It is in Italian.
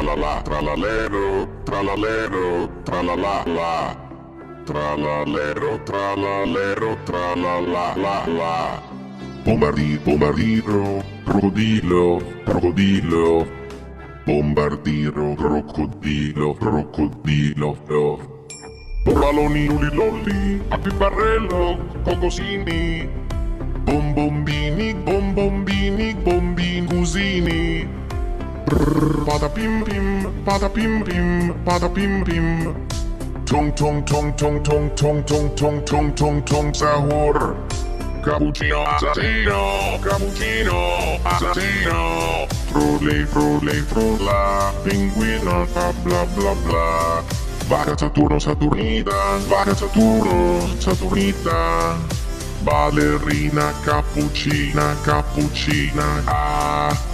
tralala, tralalero, tralalero, tralala, la. Tralalero, tralalero, tralala, la, la. Bombardiro, crocodilo, crocodilo. Bombardiro, crocodilo, crocodilo, no. Balloni, lolli, appiparrello, cocosini. Bombombini, bombombini, bombini, cusini. Pada pim pim, pada pim pim, pada pim pim. Tong tong tong tong tong tong tong tong tong tong tong sahur. Cappuccino assassino, cappuccino assassino. Frulli, frulli, frulla, pinguino fa bla bla bla. Vaca Saturno, Saturnita, vaca Saturno, Saturnita. Ballerina, cappuccina, cappuccina, ah.